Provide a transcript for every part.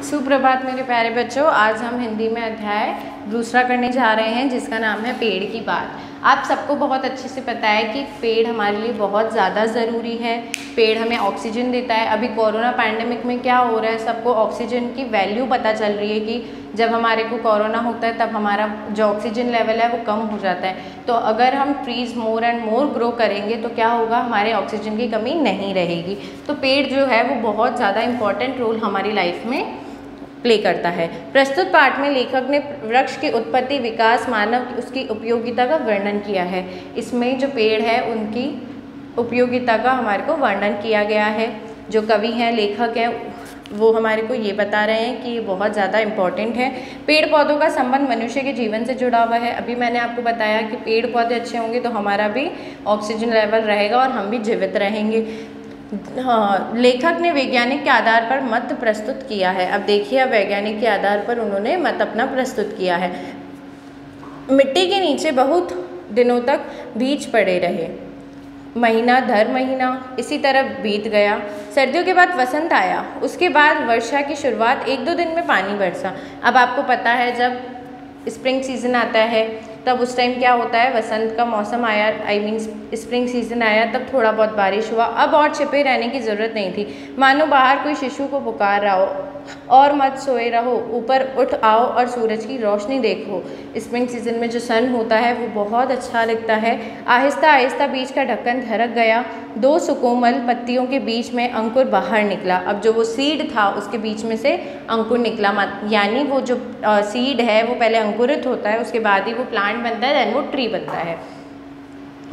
सुप्रभात मेरे प्यारे बच्चों। आज हम हिंदी में अध्याय दूसरा करने जा रहे हैं जिसका नाम है पेड़ की बात। आप सबको बहुत अच्छे से पता है कि पेड़ हमारे लिए बहुत ज़्यादा ज़रूरी है। पेड़ हमें ऑक्सीजन देता है। अभी कोरोना पैंडेमिक में क्या हो रहा है, सबको ऑक्सीजन की वैल्यू पता चल रही है कि जब हमारे को कोरोना होता है तब हमारा जो ऑक्सीजन लेवल है वो कम हो जाता है। तो अगर हम trees more and more grow करेंगे तो क्या होगा, हमारे ऑक्सीजन की कमी नहीं रहेगी। तो पेड़ जो है वो बहुत ज़्यादा इम्पॉर्टेंट रोल हमारी लाइफ में प्ले करता है। प्रस्तुत पाठ में लेखक ने वृक्ष की उत्पत्ति, विकास, मानव की उसकी उपयोगिता का वर्णन किया है। इसमें जो पेड़ है उनकी उपयोगिता का हमारे को वर्णन किया गया है। जो कवि हैं, लेखक हैं, वो हमारे को ये बता रहे हैं कि ये बहुत ज़्यादा इम्पॉर्टेंट है। पेड़ पौधों का संबंध मनुष्य के जीवन से जुड़ा हुआ है। अभी मैंने आपको बताया कि पेड़ पौधे अच्छे होंगे तो हमारा भी ऑक्सीजन लेवल रहेगा और हम भी जीवित रहेंगे। हाँ, लेखक ने वैज्ञानिक के आधार पर मत प्रस्तुत किया है। अब देखिए, अब वैज्ञानिक के आधार पर उन्होंने मत अपना प्रस्तुत किया है। मिट्टी के नीचे बहुत दिनों तक बीज पड़े रहे, महीना दर महीना इसी तरह बीत गया। सर्दियों के बाद वसंत आया, उसके बाद वर्षा की शुरुआत, 1-2 दिन में पानी बरसा। अब आपको पता है जब स्प्रिंग सीज़न आता है तब उस टाइम क्या होता है, वसंत का मौसम आया, स्प्रिंग सीज़न आया, तब थोड़ा बहुत बारिश हुआ। अब और छिपे रहने की ज़रूरत नहीं थी, मानो बाहर कोई शिशु को पुकार रहा हो, और मत सोए रहो, ऊपर उठ आओ और सूरज की रोशनी देखो। स्प्रिंग सीज़न में जो सन होता है वो बहुत अच्छा लगता है। आहिस्ता आहिस्ता बीज का ढक्कन धड़क गया, 2 सुकोमल पत्तियों के बीच में अंकुर बाहर निकला। अब जो वो सीड था उसके बीच में से अंकुर निकला, यानी वो जो सीड है वो पहले अंकुरित होता है, उसके बाद ही वो प्लांट बनता है, देन वो ट्री बनता है।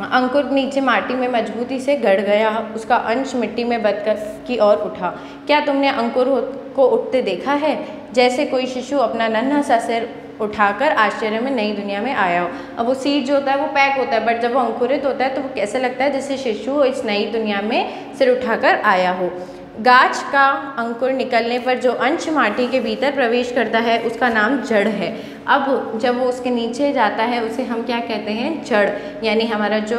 अंकुर नीचे माटी में मजबूती से गड़ गया, उसका अंश मिट्टी में बदकर की ओर उठा। क्या तुमने अंकुर को उठते देखा है, जैसे कोई शिशु अपना नन्हा सा सिर उठाकर आश्चर्य में नई दुनिया में आया हो। अब वो सीड जो होता है वो पैक होता है, बट जब वो अंकुरित होता है तो वो कैसे लगता है, जैसे शिशु इस नई दुनिया में सिर उठाकर आया हो। गाछ का अंकुर निकलने पर जो अंश माटी के भीतर प्रवेश करता है उसका नाम जड़ है। अब जब वो उसके नीचे जाता है उसे हम क्या कहते हैं, जड़, यानी हमारा जो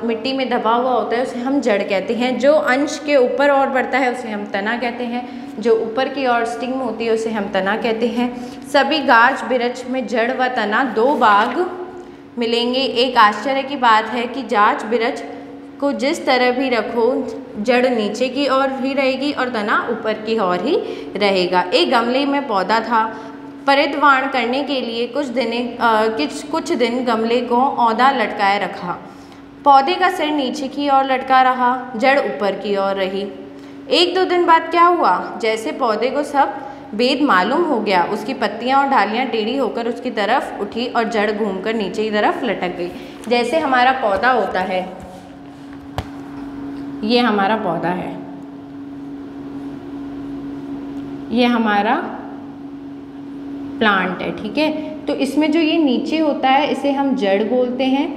मिट्टी में दबा हुआ होता है उसे हम जड़ कहते हैं। जो अंश के ऊपर और बढ़ता है उसे हम तना कहते हैं, जो ऊपर की ओर स्टिंग होती है उसे हम तना कहते हैं। सभी गाछ वृक्ष में जड़ व तना 2 भाग मिलेंगे। एक आश्चर्य की बात है कि गाछ वृक्ष को जिस तरह भी रखो, जड़ नीचे की ओर ही रहेगी और तना ऊपर की ओर ही रहेगा। एक गमले में पौधा था, परिद्वाण करने के लिए कुछ दिन गमले को औंधा लटकाए रखा। पौधे का सिर नीचे की ओर लटका रहा, जड़ ऊपर की ओर रही। 1-2 दिन बाद क्या हुआ, जैसे पौधे को सब भेद मालूम हो गया, उसकी पत्तियां और डालियां टेढ़ी होकर उसकी तरफ उठी और जड़ घूमकर नीचे की तरफ लटक गई। जैसे हमारा पौधा होता है, ये हमारा पौधा है, ये हमारा प्लांट है, ठीक है। तो इसमें जो ये नीचे होता है इसे हम जड़ बोलते हैं,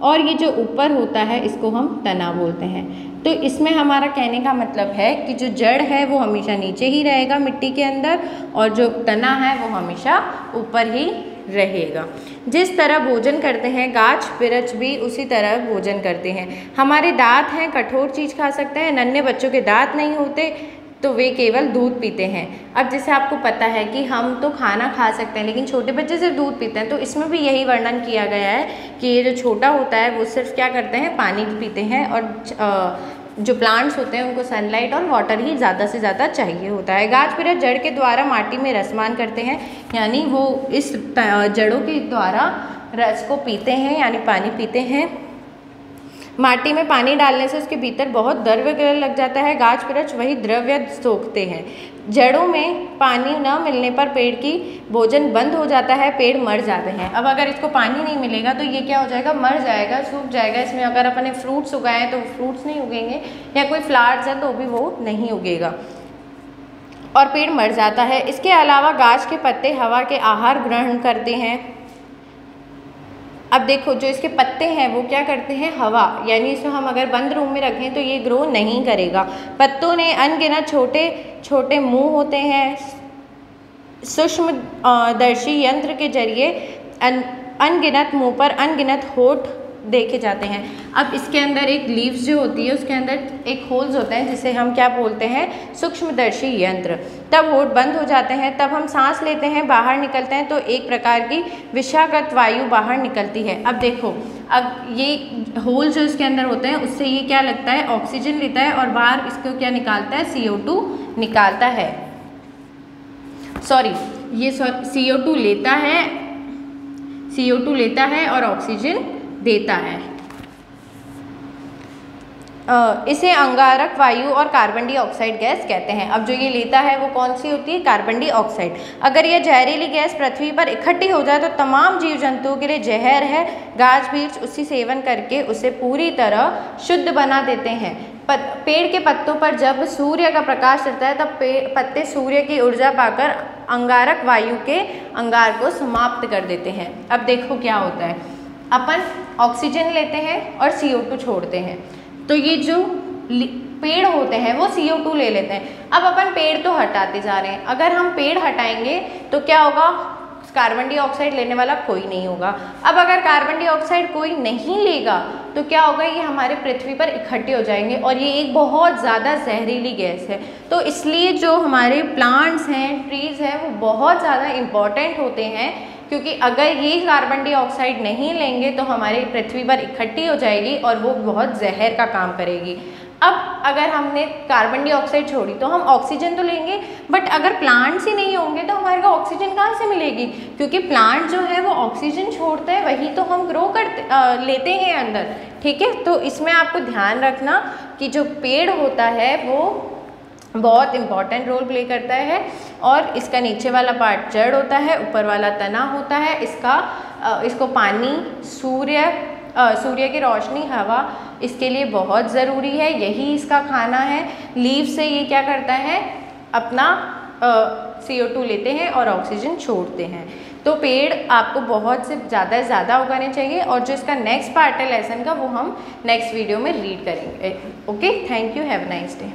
और ये जो ऊपर होता है इसको हम तना बोलते हैं। तो इसमें हमारा कहने का मतलब है कि जो जड़ है वो हमेशा नीचे ही रहेगा मिट्टी के अंदर, और जो तना है वो हमेशा ऊपर ही रहेगा। जिस तरह भोजन करते हैं गाछ वृक्ष भी उसी तरह भोजन करते हैं। हमारे दांत हैं, कठोर चीज़ खा सकते हैं, नन्हे बच्चों के दांत नहीं होते तो वे केवल दूध पीते हैं। अब जैसे आपको पता है कि हम तो खाना खा सकते हैं लेकिन छोटे बच्चे सिर्फ दूध पीते हैं, तो इसमें भी यही वर्णन किया गया है कि ये जो छोटा होता है वो सिर्फ क्या करते हैं, पानी पीते हैं, और जो प्लांट्स होते हैं उनको सनलाइट और वाटर ही ज़्यादा से ज़्यादा चाहिए होता है। गाछ वृक्ष जड़ के द्वारा माटी में रसमान करते हैं, यानी वो इस जड़ों के द्वारा रस को पीते हैं, यानी पानी पीते हैं। माटी में पानी डालने से उसके भीतर बहुत द्रव्य लग जाता है, गाछ वृक्ष वही द्रव्य सोखते हैं। जड़ों में पानी न मिलने पर पेड़ की भोजन बंद हो जाता है, पेड़ मर जाते हैं। अब अगर इसको पानी नहीं मिलेगा तो ये क्या हो जाएगा, मर जाएगा, सूख जाएगा। इसमें अगर अपने फ्रूट्स उगाएं तो फ्रूट्स नहीं उगेंगे, या कोई फ्लावर्स है तो भी वो नहीं उगेगा और पेड़ मर जाता है। इसके अलावा गाछ के पत्ते हवा के आहार ग्रहण करते हैं। अब देखो, जो इसके पत्ते हैं वो क्या करते हैं, हवा, यानी इसको हम अगर बंद रूम में रखें तो ये ग्रो नहीं करेगा। पत्तों ने अनगिनत छोटे छोटे मुंह होते हैं, सूक्ष्म दर्शी यंत्र के जरिए अनगिनत मुंह पर अनगिनत होठ देखे जाते हैं। अब इसके अंदर एक लीव्स जो होती है उसके अंदर एक होल्स होते हैं जिसे हम क्या बोलते हैं, सूक्ष्मदर्शी यंत्र। तब होठ बंद हो जाते हैं, तब हम सांस लेते हैं, बाहर निकलते हैं तो एक प्रकार की विषाक्त वायु बाहर निकलती है। अब देखो, अब ये होल जो इसके अंदर होते हैं उससे ये क्या लगता है, ऑक्सीजन लेता है और बाहर इसको क्या निकालता है, CO2 निकालता है। सॉरी, ये CO2 लेता है और ऑक्सीजन देता है। इसे अंगारक वायु और कार्बन डाइऑक्साइड गैस कहते हैं। अब जो ये लेता है वो कौन सी होती है, कार्बन डाइऑक्साइड। अगर ये जहरीली गैस पृथ्वी पर इकट्ठी हो जाए तो तमाम जीव जंतुओं के लिए जहर है। गाछ वृक्ष उसी सेवन करके उसे पूरी तरह शुद्ध बना देते हैं। पेड़ के पत्तों पर जब सूर्य का प्रकाश रहता है तब पत्ते सूर्य की ऊर्जा पाकर अंगारक वायु के अंगार को समाप्त कर देते हैं। अब देखो क्या होता है, अपन ऑक्सीजन लेते हैं और CO2 छोड़ते हैं, तो ये जो पेड़ होते हैं वो CO2 ले लेते हैं। अब अपन पेड़ तो हटाते जा रहे हैं, अगर हम पेड़ हटाएंगे तो क्या होगा, कार्बन डाइऑक्साइड लेने वाला कोई नहीं होगा। अब अगर कार्बन डाइऑक्साइड कोई नहीं लेगा तो क्या होगा, ये हमारे पृथ्वी पर इकट्ठे हो जाएंगे और ये एक बहुत ज़्यादा जहरीली गैस है। तो इसलिए जो हमारे प्लांट्स हैं, ट्रीज़ हैं, वो बहुत ज़्यादा इम्पॉर्टेंट होते हैं, क्योंकि अगर ये कार्बन डाइऑक्साइड नहीं लेंगे तो हमारी पृथ्वी पर इकट्ठी हो जाएगी और वो बहुत जहर का काम करेगी। अब अगर हमने कार्बन डाइऑक्साइड छोड़ी तो हम ऑक्सीजन तो लेंगे, बट अगर प्लांट्स ही नहीं होंगे तो हमारे को ऑक्सीजन कहाँ से मिलेगी, क्योंकि प्लांट जो है वो ऑक्सीजन छोड़ते हैं, वही तो हम ग्रो करते लेते हैं अंदर। ठीक है, तो इसमें आपको ध्यान रखना कि जो पेड़ होता है वो बहुत इम्पॉर्टेंट रोल प्ले करता है और इसका नीचे वाला पार्ट जड़ होता है, ऊपर वाला तना होता है। इसको पानी, सूर्य की रोशनी, हवा इसके लिए बहुत ज़रूरी है, यही इसका खाना है। लीव से ये क्या करता है, अपना CO2 लेते हैं और ऑक्सीजन छोड़ते हैं। तो पेड़ आपको बहुत से ज़्यादा उगाने चाहिए और जो इसका नेक्स्ट पार्ट है लेसन का वो हम नेक्स्ट वीडियो में रीड करेंगे। Okay, thank you, have a nice day.